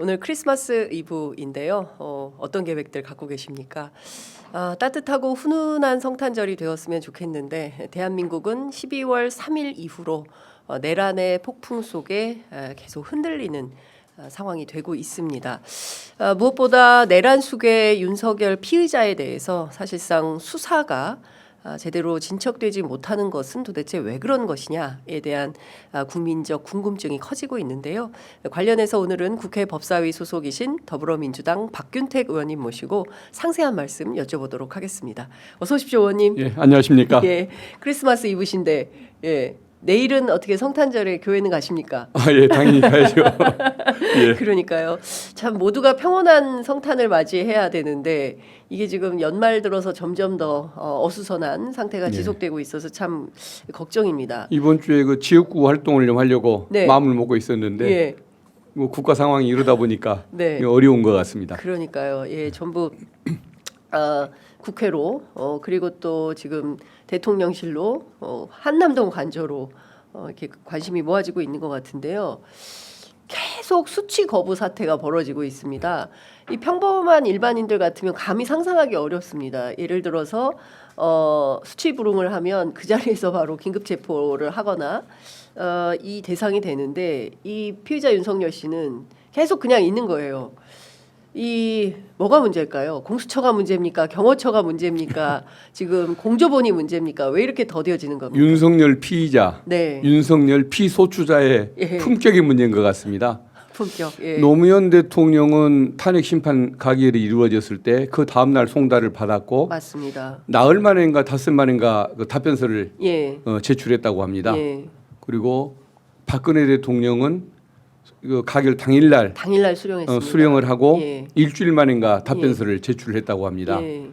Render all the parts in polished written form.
오늘 크리스마스 이브인데요. 어떤 계획들 갖고 계십니까? 따뜻하고 훈훈한 성탄절이 되었으면 좋겠는데 대한민국은 12월 3일 이후로 내란의 폭풍 속에 계속 흔들리는 상황이 되고 있습니다. 무엇보다 내란 속의 윤석열 피의자에 대해서 사실상 수사가 제대로 진척되지 못하는 것은 도대체 왜 그런 것이냐에 대한 국민적 궁금증이 커지고 있는데요. 관련해서 오늘은 국회 법사위 소속이신 더불어민주당 박균택 의원님 모시고 상세한 말씀 여쭤보도록 하겠습니다. 어서 오십시오, 의원님. 예, 안녕하십니까? 예, 크리스마스 이브신데 예, 내일은 어떻게 성탄절에 교회는 가십니까? 예, 당연히 가야죠. 예. 그러니까요. 참 모두가 평온한 성탄을 맞이해야 되는데 이게 지금 연말 들어서 점점 더 어수선한 상태가 지속되고 있어서 참 걱정입니다. 이번 주에 그 지역구 활동을 좀 하려고 네. 마음을 먹고 있었는데 예, 뭐 국가 상황이 이러다 보니까 네. 어려운 것 같습니다. 그러니까요. 예, 전부 국회로 그리고 또 지금 대통령실로 한남동 관저로 이렇게 관심이 모아지고 있는 것 같은데요. 계속 수치 거부 사태가 벌어지고 있습니다. 이 평범한 일반인들 같으면 감히 상상하기 어렵습니다. 예를 들어서 수치 불응을 하면 그 자리에서 바로 긴급 체포를 하거나 이 대상이 되는데 이 피의자 윤석열 씨는 계속 그냥 있는 거예요. 이 뭐가 문제일까요? 공수처가 문제입니까? 경호처가 문제입니까? 지금 공조본이 문제입니까? 왜 이렇게 더뎌지는 겁니까? 윤석열 피의자, 네, 윤석열 피소추자의 예. 품격이 문제인 것 같습니다. 품격. 예. 노무현 대통령은 탄핵 심판 가결이 이루어졌을 때 그 다음 날 송달을 받았고 맞습니다. 나흘 만인가 닷새 만인가 그 답변서를 예, 제출했다고 합니다. 예. 그리고 박근혜 대통령은 그 가결 당일날 수령했습니다. 수령을 하고 예. 일주일 만인가 답변서를 제출했다고 합니다. 예,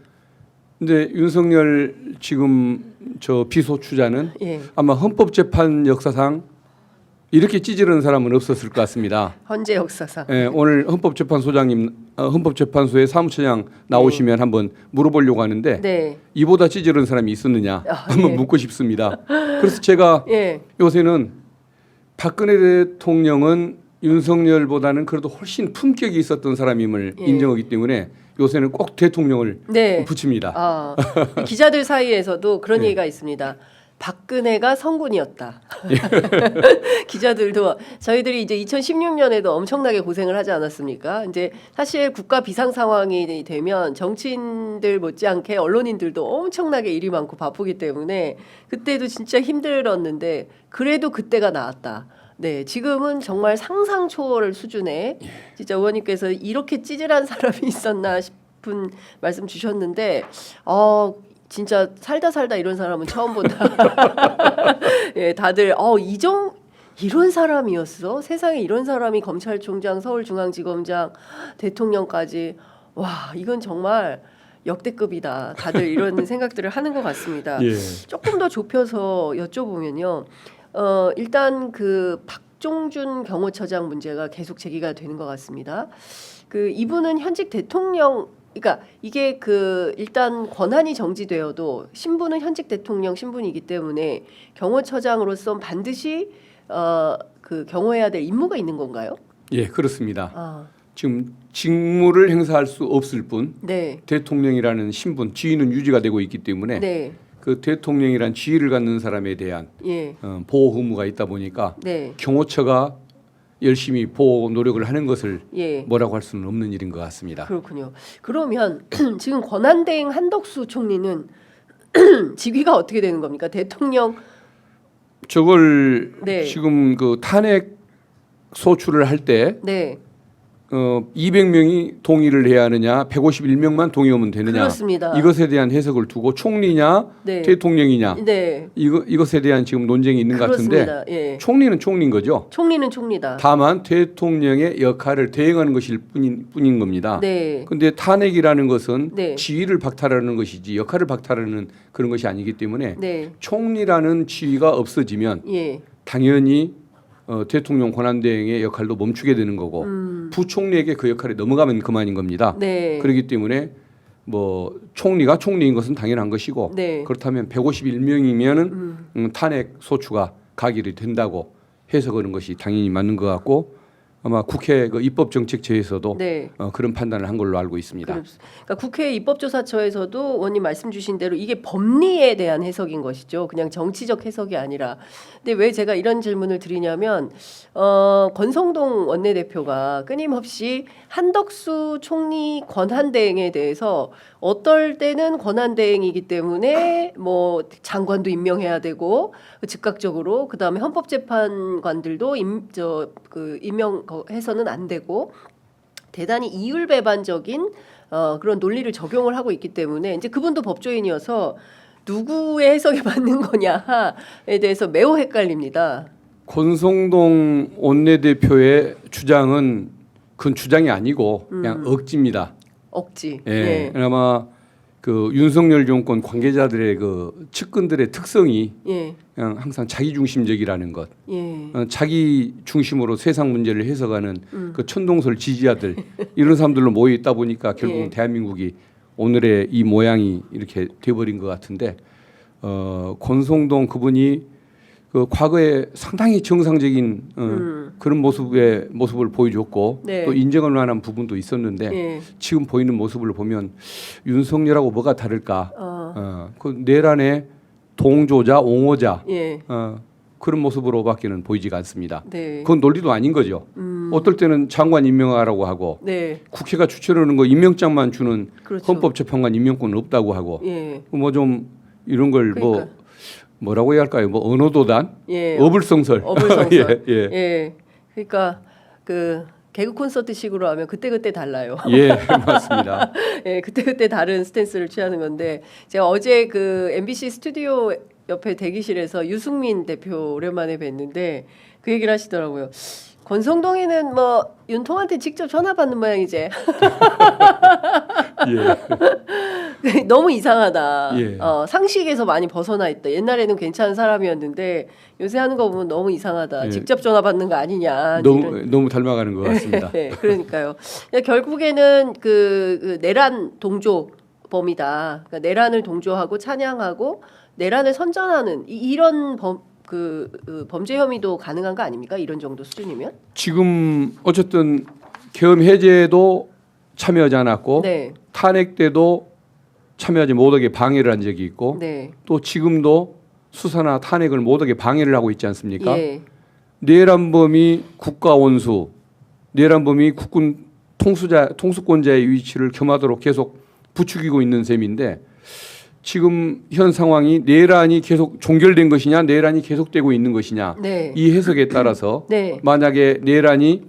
근데 윤석열 지금 저 비소추자는 예. 아마 헌법재판 역사상 이렇게 찌질한 사람은 없었을 것 같습니다. 헌재 역사상. 예, 오늘 헌법재판소장님, 헌법재판소의 사무처장 나오시면 한번 물어보려고 하는데 네. 이보다 찌질한 사람이 있었느냐 한번 예. 묻고 싶습니다. 그래서 제가 예. 요새는 박근혜 대통령은 윤석열보다는 그래도 훨씬 품격이 있었던 사람임을 예. 인정하기 때문에 요새는 꼭 대통령을 네. 붙입니다. 기자들 사이에서도 그런 예. 얘기가 있습니다. 박근혜가 성군이었다. 기자들도 저희들이 이제 2016년에도 엄청나게 고생을 하지 않았습니까? 이제 사실 국가 비상 상황이 되면 정치인들 못지않게 언론인들도 엄청나게 일이 많고 바쁘기 때문에 그때도 진짜 힘들었는데 그래도 그때가 나았다. 네, 지금은 정말 상상 초월 수준의 진짜 의원님께서 이렇게 찌질한 사람이 있었나 싶은 말씀 주셨는데, 진짜 살다 이런 사람은 처음 본다. 예, 다들 이런 사람이었어? 세상에 이런 사람이 검찰총장, 서울중앙지검장, 대통령까지 와 이건 정말 역대급이다. 다들 이런 생각들을 하는 것 같습니다. 예. 조금 더 좁혀서 여쭤보면요. 일단 그 박종준 경호처장 문제가 계속 제기가 되는 것 같습니다. 그 이분은 현직 대통령, 그러니까 이게 그 일단 권한이 정지되어도 신분은 현직 대통령 신분이기 때문에 경호처장으로서 반드시 그 경호해야 될 임무가 있는 건가요? 예, 그렇습니다. 지금 직무를 행사할 수 없을 뿐 네, 대통령이라는 신분, 지위는 유지가 되고 있기 때문에 네, 그 대통령이란 지위를 갖는 사람에 대한 예, 보호 의무가 있다 보니까 네, 경호처가 열심히 보호 노력을 하는 것을 예. 뭐라고 할 수는 없는 일인 것 같습니다. 그렇군요. 그러면 지금 권한대행 한덕수 총리는 직위가 어떻게 되는 겁니까? 대통령. 저걸 네. 지금 그 탄핵 소추를 할 때 네, 200명이 동의를 해야 하느냐, 151명만 동의하면 되느냐, 그렇습니다. 이것에 대한 해석을 두고 총리냐, 네. 대통령이냐, 네, 이것에 대한 지금 논쟁이 있는 것 같은데 그렇습니다. 예. 총리는 총리인 거죠. 총리는 총리다. 다만 대통령의 역할을 대행하는 것일 뿐인 겁니다. 네, 근데 탄핵이라는 것은 네. 지위를 박탈하는 것이지 역할을 박탈하는 그런 것이 아니기 때문에 네, 총리라는 지위가 없어지면 예, 당연히 대통령 권한대행의 역할도 멈추게 되는 거고 부총리에게 그 역할이 넘어가면 그만인 겁니다. 네, 그렇기 때문에 뭐 총리가 총리인 것은 당연한 것이고 네. 그렇다면 151명이면은 탄핵 소추가 가결이 된다고 해석하는 것이 당연히 맞는 것 같고 아마 국회 그 입법정책처에서도 네. 그런 판단을 한 걸로 알고 있습니다. 그러니까 국회 입법조사처에서도 의원님 말씀 주신 대로 이게 법리에 대한 해석인 것이죠. 그냥 정치적 해석이 아니라. 근데 왜 제가 이런 질문을 드리냐면 권성동 원내대표가 끊임없이 한덕수 총리 권한대행에 대해서 어떨 때는 권한대행이기 때문에 뭐 장관도 임명해야 되고 즉각적으로 그다음에 헌법재판관들도 임명해서는 안 되고 대단히 이율배반적인 그런 논리를 적용을 하고 있기 때문에 이제 그분도 법조인이어서 누구의 해석에 맞는 거냐에 대해서 매우 헷갈립니다. 권성동 원내대표의 주장은 그건 주장이 아니고 그냥 억지입니다. 억지. 예. 아마 그 윤석열 정권 관계자들의 그 측근들의 특성이 예. 그냥 항상 자기 중심적이라는 것, 예. 자기 중심으로 세상 문제를 해석하는 그 천동설 지지자들 이런 사람들로 모여 있다 보니까 결국 예. 대한민국이 오늘의 이 모양이 이렇게 돼버린 것 같은데 권성동 그분이 그 과거에 상당히 정상적인 그런 모습을 보여줬고 네. 또 인정할 만한 부분도 있었는데 예. 지금 보이는 모습을 보면 윤석열하고 뭐가 다를까? 그 내란의 동조자, 옹호자 예. 그런 모습으로밖에는 보이지가 않습니다. 네. 그건 논리도 아닌 거죠. 어떨 때는 장관 임명하라고 하고 네. 국회가 추천하는 거 임명장만 주는 그렇죠. 헌법재판관 임명권은 없다고 하고 예. 뭐 좀 이런 걸 그러니까. 뭐라고 해야 할까요? 뭐 언어도단, 예. 어불성설. 어불성설. 예, 예. 예. 그러니까 그 개그 콘서트식으로 하면 그때 달라요. 예, 맞습니다. 예, 그때 다른 스탠스를 취하는 건데 제가 어제 그 MBC 스튜디오 옆에 대기실에서 유승민 대표 오랜만에 뵀는데 그 얘기를 하시더라고요. 권성동이는 뭐 윤통한테 직접 전화 받는 모양이지. 예. 너무 이상하다. 예. 상식에서 많이 벗어나 있다. 옛날에는 괜찮은 사람이었는데 요새 하는 거 보면 너무 이상하다. 예. 직접 전화 받는 거 아니냐. 너무 닮아가는 것 같습니다. 네, 그러니까요. 결국에는 그 내란 동조범이다. 그러니까 내란을 동조하고 찬양하고 내란을 선전하는 이런 범죄 혐의도 가능한 거 아닙니까? 이런 정도 수준이면? 지금 어쨌든 계엄 해제도 참여하지 않았고 네. 탄핵 때도 참여하지 못하게 방해를 한 적이 있고 네. 또 지금도 수사나 탄핵을 못하게 방해를 하고 있지 않습니까? 예. 내란범이 국가 원수, 내란범이 국군 통수권자의 위치를 겸하도록 계속 부추기고 있는 셈인데 지금 현 상황이 내란이 계속 종결된 것이냐, 내란이 계속되고 있는 것이냐, 네. 이 해석에 따라서 네. 만약에 내란이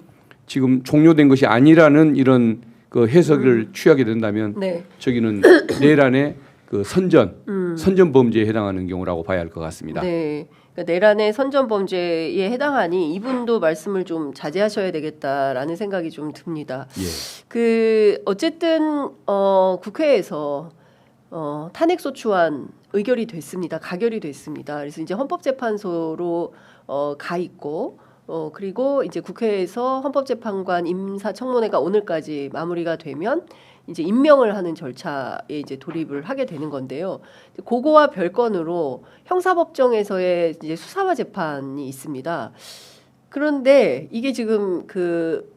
지금 종료된 것이 아니라는 이런 그 해석을 취하게 된다면 네. 저기는 내란의 그 선전 범죄에 해당하는 경우라고 봐야 할 것 같습니다. 네. 그러니까 내란의 선전 범죄에 해당하니 이분도 말씀을 좀 자제하셔야 되겠다라는 생각이 좀 듭니다. 예. 그 어쨌든 국회에서 탄핵소추안 의결이 됐습니다. 가결이 됐습니다. 그래서 이제 헌법재판소로 가 있고 그리고 이제 국회에서 헌법재판관 임사청문회가 오늘까지 마무리가 되면 이제 임명을 하는 절차에 이제 돌입을 하게 되는 건데요. 그거와 별건으로 형사법정에서의 이제 수사와 재판이 있습니다. 그런데 이게 지금 그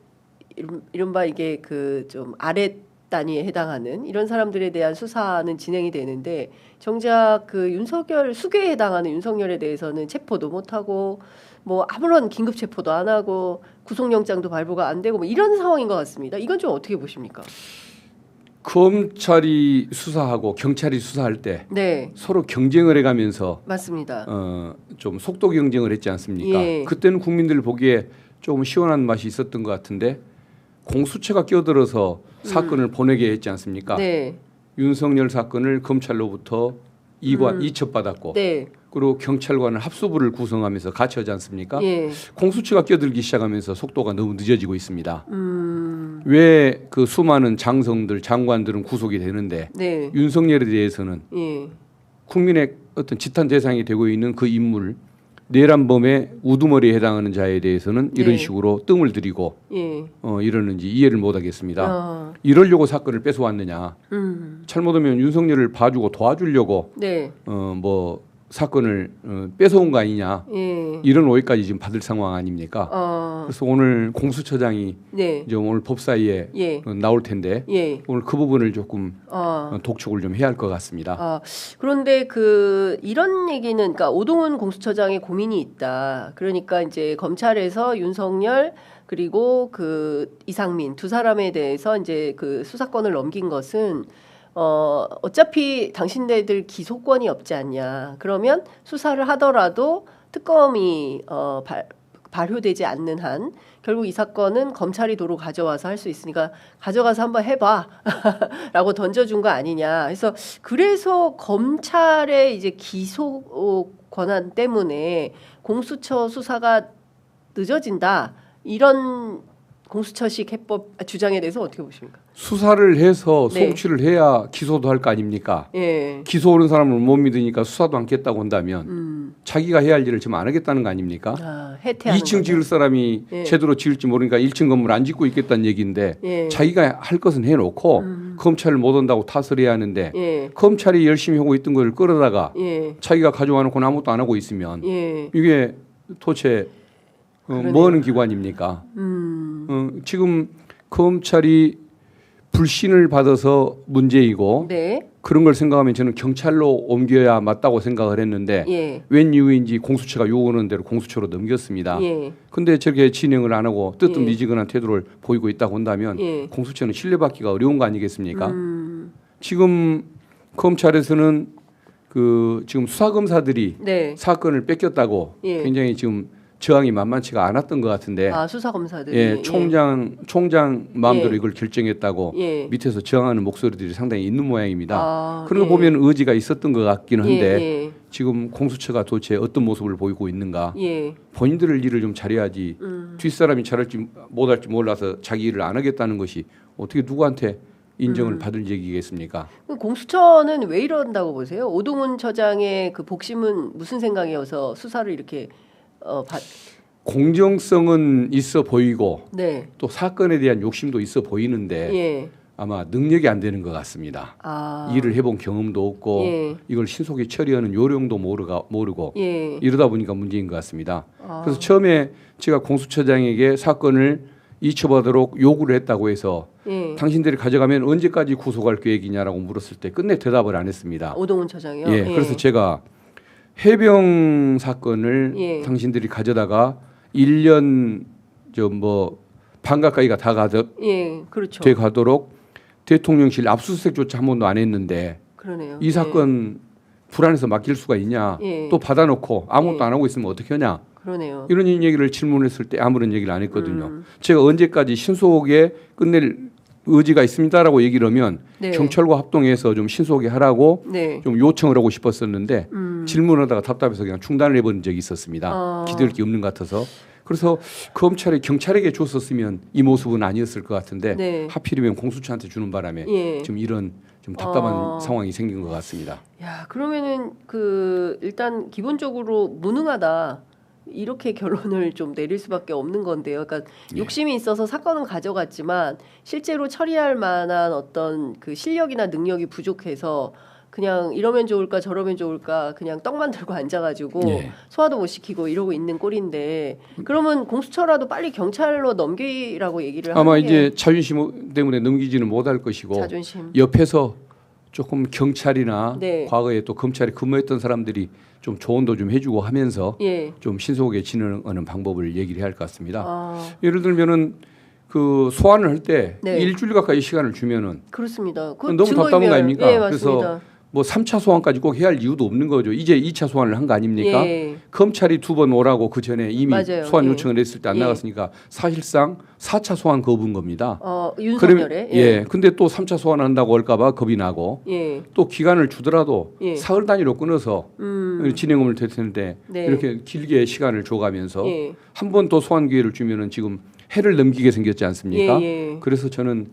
이른바 이게 그 좀 아래 단위에 해당하는 이런 사람들에 대한 수사는 진행이 되는데 정작 그 윤석열 수괴에 해당하는 윤석열에 대해서는 체포도 못하고 뭐 아무런 긴급 체포도 안 하고 구속영장도 발부가 안 되고 뭐 이런 상황인 것 같습니다. 이건 좀 어떻게 보십니까? 검찰이 수사하고 경찰이 수사할 때 네, 서로 경쟁을 해가면서 맞습니다. 좀 속도 경쟁을 했지 않습니까? 예. 그때는 국민들 보기에 조금 시원한 맛이 있었던 것 같은데 공수처가 끼어들어서 사건을 보내게 했지 않습니까? 네, 윤석열 사건을 검찰로부터 이첩받았고 네, 그리고 경찰과는 합수부를 구성하면서 같이 하지 않습니까? 예, 공수처가 끼어들기 시작하면서 속도가 너무 늦어지고 있습니다. 왜 그 수많은 장성들, 장관들은 구속이 되는데 네, 윤석열에 대해서는 예, 국민의 어떤 지탄 대상이 되고 있는 그 인물 내란범의 우두머리에 해당하는 자에 대해서는 이런 네. 식으로 뜸을 들이고 예, 이러는지 이해를 못하겠습니다. 이러려고 사건을 뺏어왔느냐? 잘못하면 윤석열을 봐주고 도와주려고 네, 뭐 사건을 뺏어온 거 아니냐 예. 이런 오해까지 지금 받을 상황 아닙니까? 그래서 오늘 공수처장이 네. 이제 오늘 법사위에 예. 나올 텐데 예. 오늘 그 부분을 조금 독촉을 좀 해야 할 것 같습니다. 그런데 이런 얘기는 그러니까 오동훈 공수처장의 고민이 있다. 그러니까 이제 검찰에서 윤석열 그리고 이상민 두 사람에 대해서 이제 수사권을 넘긴 것은 어차피 당신네들 기소권이 없지 않냐. 그러면 수사를 하더라도 특검이 발효되지 않는 한 결국 이 사건은 검찰이 도로 가져와서 할 수 있으니까 가져가서 한번 해봐라고 던져준 거 아니냐. 그래서 검찰의 이제 기소 권한 때문에 공수처 수사가 늦어진다. 이런 공수처식 해법 주장에 대해서 어떻게 보십니까? 수사를 해서 네. 송치를 해야 기소도 할 거 아닙니까? 예. 기소 오는 사람을 못 믿으니까 수사도 않겠다고 한다면 자기가 해야 할 일을 지금 안 하겠다는 거 아닙니까? 해태하는 2층 지을 사람이 예. 제대로 지을지 모르니까 1층 건물 안 짓고 있겠다는 얘기인데 예. 자기가 할 것은 해놓고 검찰을 못 온다고 탓을 해야 하는데 예. 검찰이 열심히 하고 있던 걸 끌어다가 예. 자기가 가져와 놓고는 아무것도 안 하고 있으면 예. 이게 도대체 뭐 하는 기관입니까? 지금 검찰이 불신을 받아서 문제이고 네. 그런 걸 생각하면 저는 경찰로 옮겨야 맞다고 생각을 했는데 예. 웬 이유인지 공수처가 요구하는 대로 공수처로 넘겼습니다. 예. 근데 저렇게 진행을 안 하고 예. 뜨뜻미지근한 태도를 보이고 있다고 한다면 예. 공수처는 신뢰받기가 어려운 거 아니겠습니까? 지금 검찰에서는 지금 수사검사들이 네. 사건을 뺏겼다고 예. 굉장히 지금 저항이 만만치가 않았던 것 같은데 수사 검사들이 예, 총장 마음대로 예. 이걸 결정했다고 예. 밑에서 저항하는 목소리들이 상당히 있는 모양입니다. 그런 거 예. 보면 의지가 있었던 것 같기는 한데 예. 지금 공수처가 도대체 어떤 모습을 보이고 있는가? 예. 본인들 일을 좀 잘해야지 뒷사람이 잘할지 못할지 몰라서 자기 일을 안 하겠다는 것이 어떻게 누구한테 인정을 받을 얘기겠습니까? 공수처는 왜 이런다고 보세요? 오동훈 처장의 복심은 무슨 생각이어서 수사를 이렇게 공정성은 있어 보이고 네. 또 사건에 대한 욕심도 있어 보이는데 예. 아마 능력이 안 되는 것 같습니다. 일을 해본 경험도 없고 예. 이걸 신속히 처리하는 요령도 모르고 예. 이러다 보니까 문제인 것 같습니다. 그래서 처음에 제가 공수처장에게 사건을 이첩하도록 요구를 했다고 해서 예. 당신들이 가져가면 언제까지 구속할 계획이냐라고 물었을 때 끝내 대답을 안 했습니다. 오동훈 처장이요? 예, 그래서 제가 해병 사건을 예. 당신들이 가져다가 1년 반 가까이가 다 예, 그렇죠. 돼 가도록 대통령실 압수수색조차 한 번도 안 했는데 그러네요. 이 사건 불안해서 맡길 수가 있냐? 예. 또 받아놓고 아무것도 예. 안 하고 있으면 어떻게 하냐? 그러네요. 이런 얘기를 질문했을 때 아무런 얘기를 안 했거든요. 제가 언제까지 신속하게 끝낼 의지가 있습니다라고 얘기를 하면 네. 경찰과 합동해서 좀 신속하게 하라고 네. 좀 요청을 하고 싶었었는데 질문하다가 답답해서 그냥 중단을 해버린 적이 있었습니다. 기대할 게 없는 것 같아서. 그래서 검찰이 경찰에게 줬었으면 이 모습은 아니었을 것 같은데 네. 하필이면 공수처한테 주는 바람에 예. 지금 이런 좀 답답한 상황이 생긴 것 같습니다. 야, 그러면은 일단 기본적으로 무능하다. 이렇게 결론을 좀 내릴 수밖에 없는 건데요. 그러니까 욕심이 있어서 사건은 가져갔지만 실제로 처리할 만한 어떤 실력이나 능력이 부족해서 그냥 이러면 좋을까 저러면 좋을까 그냥 떡만 들고 앉아가지고 예. 소화도 못 시키고 이러고 있는 꼴인데 그러면 공수처라도 빨리 경찰로 넘기라고 얘기를 아마 하는 게 이제 자존심 때문에 넘기지는 못할 것이고 자존심. 옆에서 조금 경찰이나 네. 과거에 또 검찰에 근무했던 사람들이 좀 조언도 좀 해주고 하면서 예. 좀 신속하게 진행하는 방법을 얘기를 해야 할 것 같습니다. 예를 들면은 소환을 할 때 네. 일주일 가까이 시간을 주면은 그렇습니다. 너무 답답한 거 아닙니까? 예, 맞습니다. 그래서 3차 소환까지 꼭 해야 할 이유도 없는 거죠. 이제 2차 소환을 한 거 아닙니까? 예. 검찰이 2번 오라고 그 전에 이미 맞아요. 소환 예. 요청을 했을 때 안 예. 나갔으니까 사실상 4차 소환 거부인 겁니다. 윤석열에. 예. 근데 또 3차 소환한다고 할까봐 겁이 나고 예. 또 기간을 주더라도 예. 사흘 단위로 끊어서 진행을 될 텐데 네. 이렇게 길게 시간을 줘가면서 예. 한 번 더 소환 기회를 주면은 지금 해를 넘기게 생겼지 않습니까? 예. 그래서 저는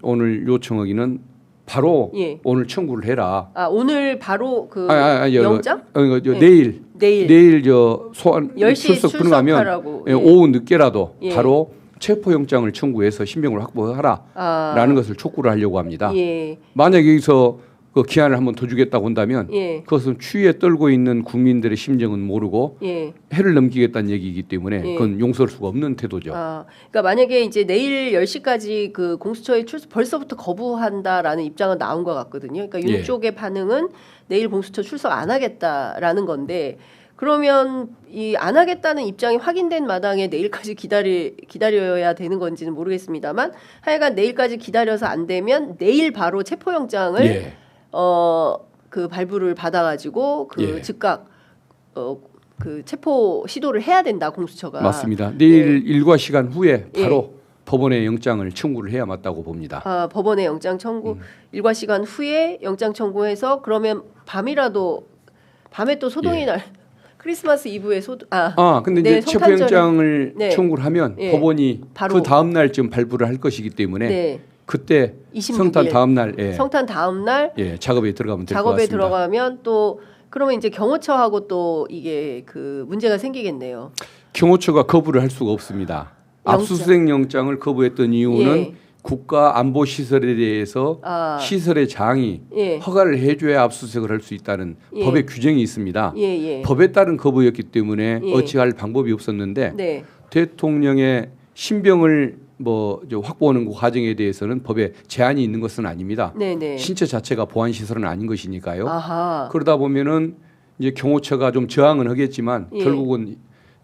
오늘 요청하기는 바로 예. 오늘 청구를 해라. 오늘 바로 영장? 예. 내일 내일 소환 10시 출석 불능하면 출석하라고. 예. 오후 늦게라도 예. 바로 체포영장을 청구해서 신병을 확보하라라는 것을 촉구를 하려고 합니다. 예. 만약 여기서 그 기한을 한번 더 주겠다고 한다면 예. 그것은 추위에 떨고 있는 국민들의 심정은 모르고 예. 해를 넘기겠다는 얘기이기 때문에 예. 그건 용서할 수가 없는 태도죠. 아, 그러니까 만약에 이제 내일 10시까지 그 공수처에 출석 벌써부터 거부한다라는 입장은 나온 것 같거든요. 그러니까 윤 예. 쪽의 반응은 내일 공수처 출석 안 하겠다라는 건데 그러면 이 안 하겠다는 입장이 확인된 마당에 내일까지 기다려야 되는 건지는 모르겠습니다만 하여간 내일까지 기다려서 안 되면 내일 바로 체포영장을 예. 그 발부를 받아가지고 그 예. 즉각 그 체포 시도를 해야 된다 공수처가. 맞습니다. 내일 예. 일과 시간 후에 바로 법원에 영장을 청구를 해야 맞다고 봅니다. 아, 법원에 영장 청구 일과 시간 후에 영장 청구해서 그러면 밤에 또 소동이 예. 날 크리스마스 이브에 근데 네, 이제 성탄절에- 체포영장을 네. 청구를 하면 예. 법원이 바로- 그 다음 날쯤 발부를 할 것이기 때문에 네. 그때 26일. 성탄 다음 날 성탄 다음 날 예, 작업에 들어가면 될 것 작업에 같습니다. 들어가면 또 그러면 이제 경호처하고 또 이게 그 문제가 생기겠네요. 경호처가 거부를 할 수가 없습니다. 영장. 압수수색 영장을 거부했던 이유는 예. 국가안보시설에 대해서 아. 시설의 장이 예. 허가를 해줘야 압수수색을 할 수 있다는 예. 법의 규정이 있습니다. 예, 예. 법에 따른 거부였기 때문에 예. 어찌할 방법이 없었는데 네. 대통령의 신병을 확보하는 그 과정에 대해서는 법에 제한이 있는 것은 아닙니다. 네, 네. 신체 자체가 보안 시설은 아닌 것이니까요. 아하. 그러다 보면은 이제 경호처가 좀 저항은 하겠지만 예. 결국은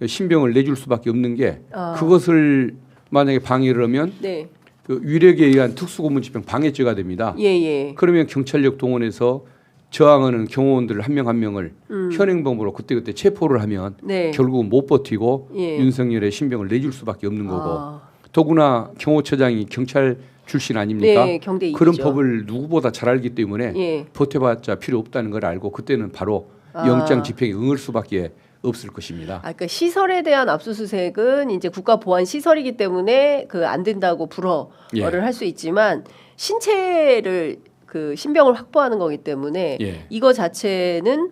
신병을 내줄 수밖에 없는 게 아. 그것을 만약에 방해를 하면 네. 그 위력에 의한 특수고문집행 방해죄가 됩니다. 예, 예. 그러면 경찰력 동원해서 저항하는 경호원들 한 명 한 명을 현행범으로 그때그때 체포를 하면 네. 결국은 못 버티고 예. 윤석열의 신병을 내줄 수밖에 없는 거고 아. 더구나 경호처장이 경찰 출신 아닙니까? 네, 경대 이기죠. 그런 법을 누구보다 잘 알기 때문에 예. 버텨봤자 필요 없다는 걸 알고 그때는 바로 아. 영장 집행에 응할 수밖에 없을 것입니다. 아, 그러니까 시설에 대한 압수수색은 이제 국가 보안 시설이기 때문에 그 안 된다고 불허를 예. 할 수 있지만 신체를 그 신병을 확보하는 거기 때문에 예. 이거 자체는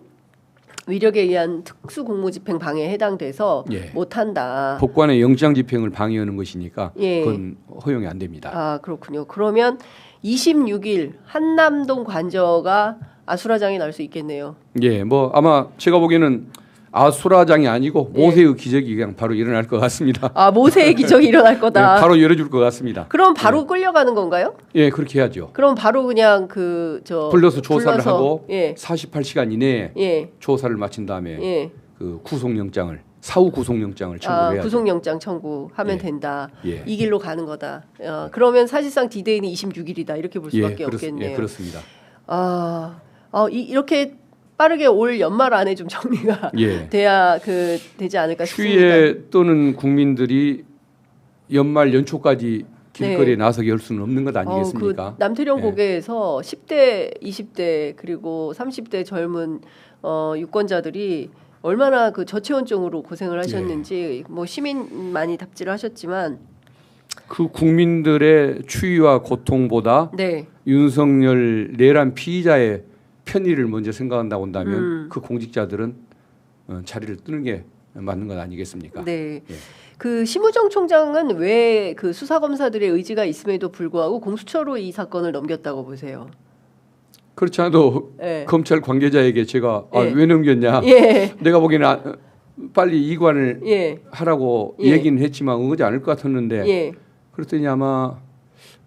위력에 의한 특수공무집행 방해에 해당돼서 예. 못한다. 법관의 영장 집행을 방해하는 것이니까 예. 그건 허용이 안 됩니다. 아, 그렇군요. 그러면 26일 한남동 관저가 아수라장이 날 수 있겠네요. 예, 뭐 아마 제가 보기에는 아수라장이 아니고 예. 모세의 기적이 그냥 바로 일어날 것 같습니다. 아, 모세의 기적이 일어날 거다. 예, 바로 열어줄 것 같습니다. 그럼 바로 끌려가는 건가요? 예, 그렇게 해야죠. 그럼 바로 그냥 불러서 조사를 하고 예. 48시간 이내에 예. 조사를 마친 다음에 예. 그 구속영장을 사후 구속영장을 청구를 아, 해야죠. 구속영장 청구하면 예. 된다. 예. 이 길로 가는 거다. 그러면 사실상 디데이는 26일이다. 이렇게 볼 수밖에 없겠네요. 예, 그렇습니다. 이렇게 빠르게 올 연말 안에 좀 정리가 예. 돼야 되지 않을까 싶습니다. 추위에 떠는 국민들이 연말 연초까지 길거리에 나서게 할 수는 없는 것 아니겠습니까? 그 남태령 예. 고개에서 10대, 20대 그리고 30대 젊은 유권자들이 얼마나 그 저체온증으로 고생을 하셨는지 뭐 시민 많이 답지를 하셨지만 그 국민들의 추위와 고통보다 네. 윤석열 내란 피의자의 편의를 먼저 생각한다고 한다면 그 공직자들은 자리를 뜨는 게 맞는 것 아니겠습니까? 네. 예. 그 심우정 총장은 왜 그 수사 검사들의 의지가 있음에도 불구하고 공수처로 이 사건을 넘겼다고 보세요? 그렇지 않아도 예. 검찰 관계자에게 제가 예. 왜 넘겼냐? 예. 내가 보기에는 빨리 이관을 예. 하라고 예. 얘기는 했지만 응하지 않을 것 같았는데 예. 그랬더니 아마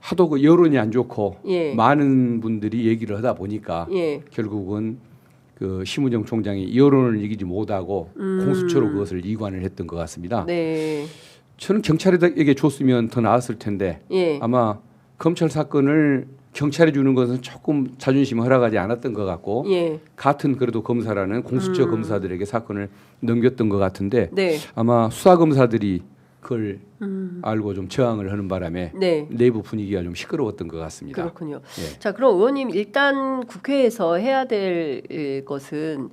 하도 그 여론이 안 좋고 예. 많은 분들이 얘기를 하다 보니까 예. 결국은 그 심우정 총장이 여론을 이기지 못하고 공수처로 그것을 이관을 했던 것 같습니다. 네. 저는 경찰에게 줬으면 더 나았을 텐데 예. 아마 검찰 사건을 경찰에 주는 것은 조금 자존심이 허락하지 않았던 것 같고 예. 같은 그래도 검사라는 공수처 검사들에게 사건을 넘겼던 것 같은데 네. 아마 수사 검사들이 그걸 알고 좀 저항을 하는 바람에 네. 내부 분위기가 좀 시끄러웠던 것 같습니다. 그렇군요. 예. 자, 그럼 의원님 일단 국회에서 해야 될 것은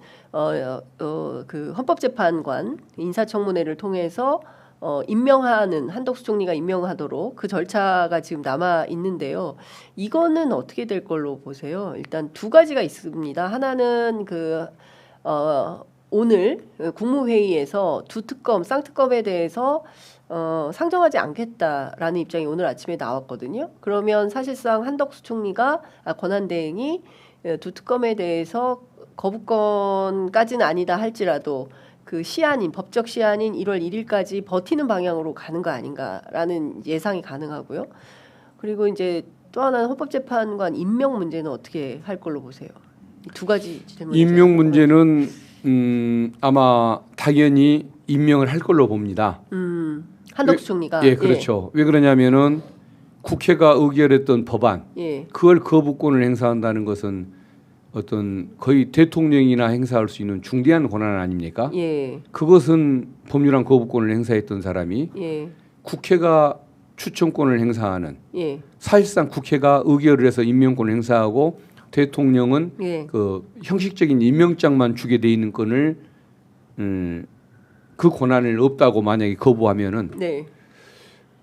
그 헌법재판관 인사청문회를 통해서 임명하는 한덕수 총리가 임명하도록 그 절차가 지금 남아 있는데요. 이거는 어떻게 될 걸로 보세요? 일단 두 가지가 있습니다. 하나는 오늘 국무회의에서 두 특검, 쌍특검에 대해서 상정하지 않겠다라는 입장이 오늘 아침에 나왔거든요. 그러면 사실상 한덕수 총리가 권한대행이 두 특검에 대해서 거부권까지는 아니다 할지라도 그 시한인 법적 시한인 1월 1일까지 버티는 방향으로 가는 거 아닌가라는 예상이 가능하고요. 그리고 이제 또 하나는 헌법재판관 임명 문제는 어떻게 할 걸로 보세요? 두 가지 질문. 임명 문제는 아마 당연히 임명을 할 걸로 봅니다. 한덕수 총리가. 예, 그렇죠. 왜 그러냐면은 국회가 의결했던 법안, 예. 그걸 거부권을 행사한다는 것은 어떤 거의 대통령이나 행사할 수 있는 중대한 권한 아닙니까? 예. 그것은 법률안 거부권을 행사했던 사람이 예. 국회가 추천권을 행사하는, 예. 사실상 국회가 의결을 해서 임명권을 행사하고 대통령은 예. 그 형식적인 임명장만 주게 돼 있는 건을 그 권한을 없다고 만약에 거부하면은 네.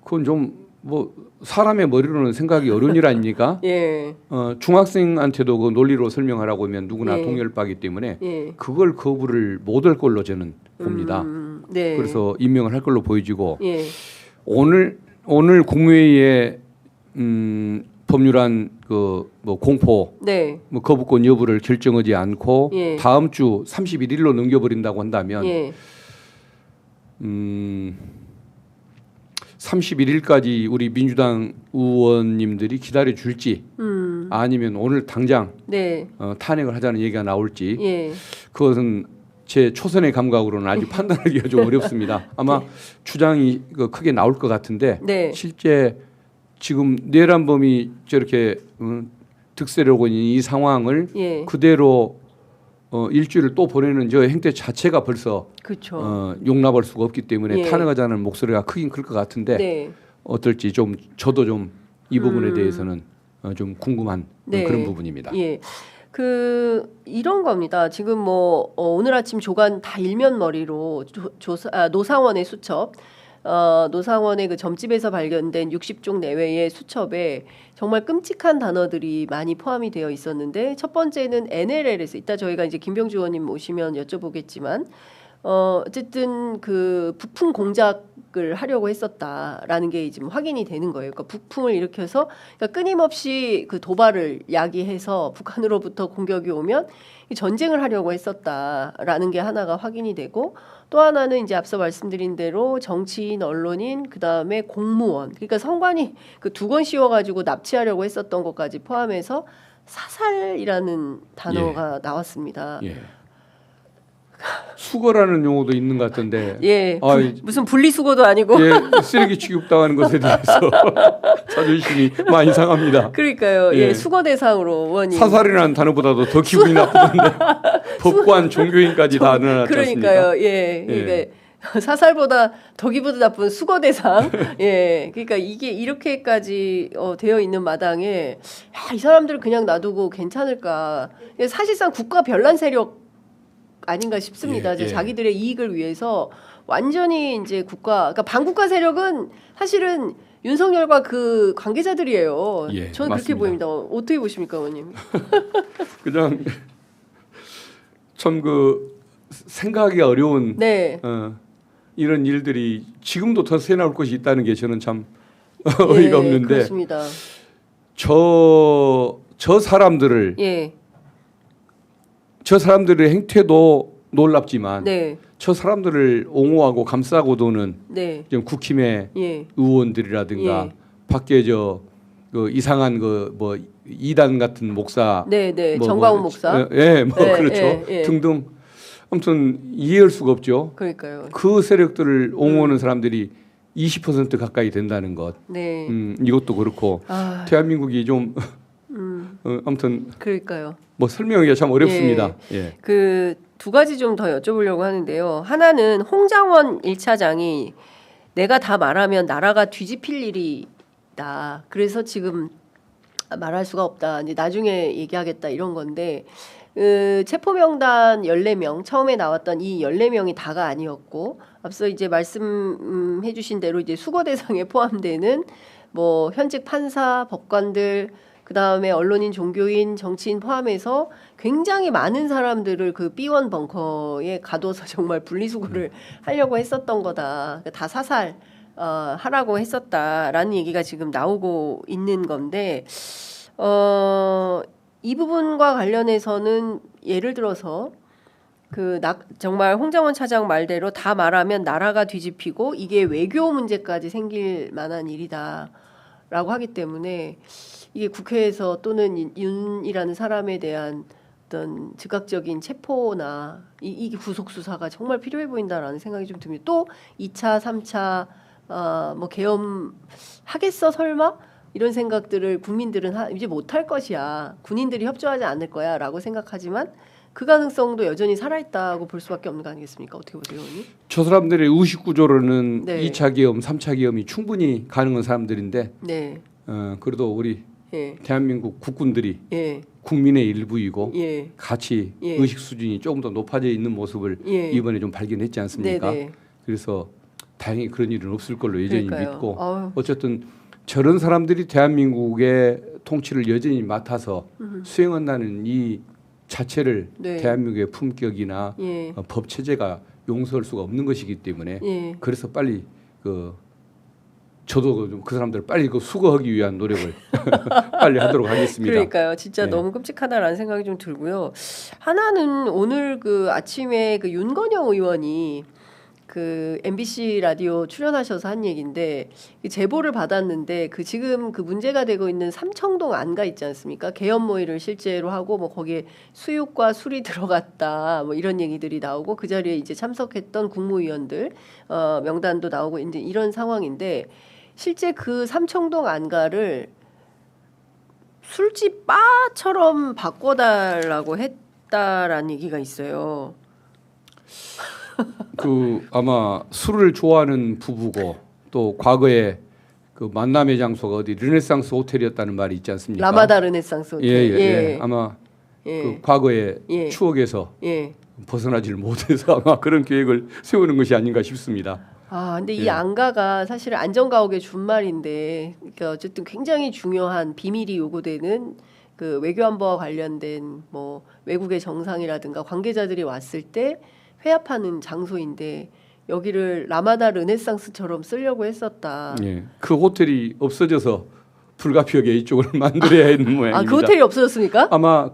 그건 좀 뭐 사람의 머리로는 생각이 어려운 일 아닙니까? 예. 중학생한테도 그 논리로 설명하라고 하면 누구나 예. 동의를 받기 때문에 예. 그걸 거부를 못할 걸로 저는 봅니다. 네. 그래서 임명을 할 걸로 보여지고 예. 오늘 국무회의에 법률안 그 뭐 공포 네. 뭐 거부권 여부를 결정하지 않고 예. 다음 주 31일로 넘겨버린다고 한다면 예. 31일까지 우리 민주당 의원님들이 기다려 줄지 아니면 오늘 당장 네. 탄핵을 하자는 얘기가 나올지 예. 그것은 제 초선의 감각으로는 아직 판단하기가 좀 어렵습니다. 아마 네. 주장이 크게 나올 것 같은데 네. 실제 지금 내란범이 저렇게 득세하고 있는 이 상황을 예. 그대로 일주일을 또 보내는 저 행태 자체가 벌써 그렇죠. 용납할 수가 없기 때문에 예. 탄핵하자는 목소리가 크긴 클 것 같은데 네. 어떨지 좀 저도 좀 이 부분에 대해서는 좀 궁금한 네. 그런 부분입니다. 예. 이런 겁니다. 지금 뭐 오늘 아침 조간 다 일면 머리로 노상원의 수첩, 노상원의 그 점집에서 발견된 60종 내외의 수첩에 정말 끔찍한 단어들이 많이 포함이 되어 있었는데 첫 번째는 NLL에서 이따 저희가 이제 김병주 의원님 오시면 여쭤보겠지만 어쨌든 그 부품 공작을 하려고 했었다라는 게 지금 확인이 되는 거예요. 그러니까 부품을 일으켜서 그러니까 끊임없이 그 도발을 야기해서 북한으로부터 공격이 오면 전쟁을 하려고 했었다라는 게 하나가 확인이 되고 또 하나는 이제 앞서 말씀드린 대로 정치인, 언론인, 그 다음에 공무원, 그러니까 성관이 그 두 건 씌워가지고 납치하려고 했었던 것까지 포함해서 사살이라는 단어가 나왔습니다. 예. 수거라는 용어도 있는 것 같은데 예, 아, 무슨 분리수거도 아니고. 예, 쓰레기 취급당하는 것에 대해서 자존심이 많이 상합니다. 그러니까요. 예, 수거 대상으로 의원님. 사살이라는 단어보다도 더 기분이 나쁘던데 법관, 종교인까지 다 늘어났지 않습니까? 그러니까요. 예, 그러니까 사살보다 더 기분 나쁜 수거 대상. 예, 그러니까 이게 이렇게까지 되어 있는 마당에 이 사람들을 그냥 놔두고 괜찮을까? 사실상 국가 변란 세력 아닌가 싶습니다. 예, 예. 자기들의 이익을 위해서 완전히 이제 그러니까 반국가 세력은 사실은 윤석열과 그 관계자들이에요. 예, 저는 맞습니다. 그렇게 보입니다. 어떻게 보십니까, 의원님? 그냥 참 그 생각하기 어려운 네. 이런 일들이 지금도 더 새 나올 것이 있다는 게 저는 참 어이가 없는데 그렇습니다. 저 사람들을 예. 저 사람들의 행태도 놀랍지만 네. 저 사람들을 옹호하고 감싸고 도는 네. 좀 국힘의 예. 의원들이라든가 밖에 그 이상한 그 뭐 이단 같은 목사, 네, 네. 뭐 정광훈 목사. 예, 뭐 네, 그렇죠. 예. 등등 아무튼 이해할 수가 없죠. 그러니까요. 그 세력들을 옹호하는 사람들이 20% 가까이 된다는 것. 네. 이것도 그렇고 대한민국이 좀 아무튼 그러니까요. 뭐 설명하기가 참 어렵습니다. 예. 그 두 가지 좀 더 여쭤보려고 하는데요. 하나는 홍장원 1차장이 내가 다 말하면 나라가 뒤집힐 일이다. 그래서 지금 말할 수가 없다. 이제 나중에 얘기하겠다 이런 건데 체포명단 14명 처음에 나왔던 이 14명이 다가 아니었고 앞서 이제 말씀해 주신 대로 이제 수거 대상에 포함되는 뭐 현직 판사, 법관들 그다음에 언론인, 종교인, 정치인 포함해서 굉장히 많은 사람들을 그 B1 벙커에 가둬서 정말 분리수거를 하려고 했었던 거다. 다 사살 하라고 했었다라는 얘기가 지금 나오고 있는 건데 이 부분과 관련해서는 예를 들어서 정말 홍장원 차장 말대로 다 말하면 나라가 뒤집히고 이게 외교 문제까지 생길 만한 일이다라고 하기 때문에 이게 국회에서 또는 윤이라는 사람에 대한 어떤 즉각적인 체포나 이게 구속 수사가 정말 필요해 보인다라는 생각이 좀 듭니다. 또 2차, 3차 뭐 계엄 하겠어 설마? 이런 생각들을 국민들은 이제 못할 것이야. 군인들이 협조하지 않을 거야라고 생각하지만 그 가능성도 여전히 살아있다고 볼 수밖에 없는 거 아니겠습니까? 어떻게 보세요, 의원님? 저 사람들의 의식 구조로는 네. 2차 계엄, 3차 계엄이 충분히 가능한 사람들인데 네. 그래도 우리 예. 대한민국 국군들이 예. 국민의 일부이고 예. 같이 예. 의식 수준이 조금 더 높아져 있는 모습을 예. 이번에 좀 발견했지 않습니까? 네네. 그래서 다행히 그런 일은 없을 걸로 여전히 그러니까요. 믿고 아유. 어쨌든 저런 사람들이 대한민국의 통치를 여전히 맡아서 수행한다는 이 자체를 네. 대한민국의 품격이나 예. 법 체제가 용서할 수가 없는 것이기 때문에 예. 그래서 빨리 저도 좀 그 사람들을 빨리 수거하기 위한 노력을 빨리 하도록 하겠습니다. 그러니까요. 진짜 네. 너무 끔찍하다라는 생각이 좀 들고요. 하나는 오늘 아침에 윤건영 의원이 MBC 라디오 출연하셔서 한 얘기인데 제보를 받았는데 지금 문제가 되고 있는 삼청동 안가 있지 않습니까? 계엄 모의를 실제로 하고 뭐 거기에 수육과 술이 들어갔다 뭐 이런 얘기들이 나오고 그 자리에 이제 참석했던 국무위원들 명단도 나오고 이제 이런 상황인데 실제 삼청동 안가를 술집 바처럼 바꿔달라고 했다라는 얘기가 있어요. 아마 술을 좋아하는 부부고 또 과거에 만남의 장소가 어디 르네상스 호텔이었다는 말이 있지 않습니까? 라마다 르네상스 호텔. 예. 아마 예. 과거의 예. 추억에서 예. 벗어나지를 못해서 아마 그런 계획을 세우는 것이 아닌가 싶습니다. 근데 이 예. 안가가 사실 안전가옥의 준말인데, 그러니까 어쨌든 굉장히 중요한 비밀이 요구되는 외교안보와 관련된 뭐 외국의 정상이라든가 관계자들이 왔을 때 회합하는 장소인데 여기를 라마다 르네상스처럼 쓰려고 했었다. 예. 그 호텔이 없어져서 불가피하게 이쪽을 만들어야 하는 모양입니다. 그 호텔이 없어졌습니까? 아마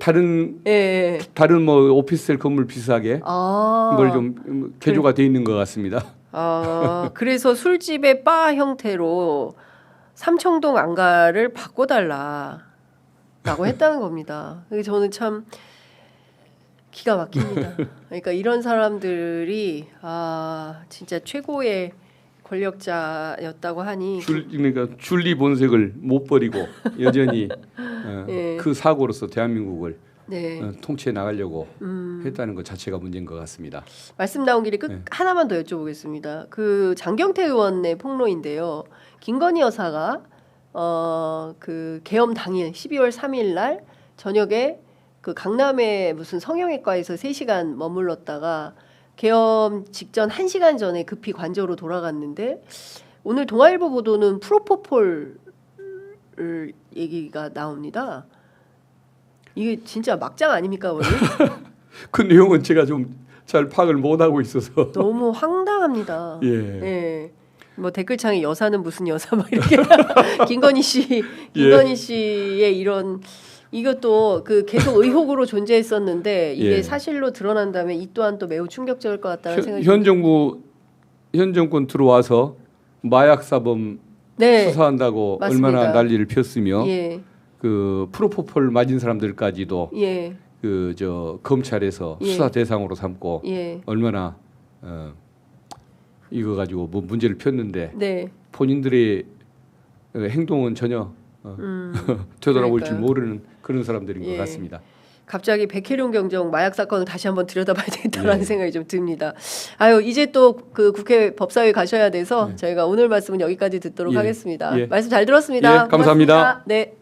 다른 예. 뭐 오피스텔 건물 비슷하게 뭘 좀 개조가 돼 있는 것 같습니다. 그래서 술집의 바 형태로 삼청동 안가를 바꿔달라라고 했다는 겁니다. 저는 참 기가 막힙니다. 그러니까 이런 사람들이 진짜 최고의 권력자였다고 하니 그러니까 줄리 본색을 못 버리고 여전히 예. 그 사고로서 대한민국을 네. 통치해 나가려고 했다는 것 자체가 문제인 것 같습니다. 말씀 나온 길에 네. 하나만 더 여쭤보겠습니다. 장경태 의원의 폭로인데요. 김건희 여사가 계엄 당일 12월 3일 날 저녁에 강남의 무슨 성형외과에서 3시간 머물렀다가 계엄 직전 1시간 전에 급히 관저로 돌아갔는데 오늘 동아일보 보도는 프로포폴 얘기가 나옵니다. 이게 진짜 막장 아닙니까, 원래? 그 내용은 제가 좀 잘 파악을 못 하고 있어서 너무 황당합니다. 예. 예. 뭐 댓글창에 여사는 무슨 여사 막 이렇게 김건희 씨의 이것도 계속 의혹으로 존재했었는데 이게 예. 사실로 드러난다면 이 또한 또 매우 충격적일 것 같다는 생각이 현 정권 들어와서 마약 사범 네. 수사한다고 맞습니다. 얼마나 난리를 폈으며 예. 프로포폴 맞은 사람들까지도 예. 검찰에서 예. 수사 대상으로 삼고 예. 얼마나 이거 가지고 뭐 문제를 폈는데 네. 본인들의 행동은 전혀 되돌아올 줄 그러니까요. 모르는 그런 사람들인 예. 것 같습니다. 갑자기 백혜룡 경정 마약 사건을 다시 한번 들여다봐야 되겠다라는 예. 생각이 좀 듭니다. 이제 또 국회 법사위 가셔야 돼서 저희가 오늘 말씀은 여기까지 듣도록 예. 하겠습니다. 예. 말씀 잘 들었습니다. 예, 감사합니다. 고맙습니다. 네.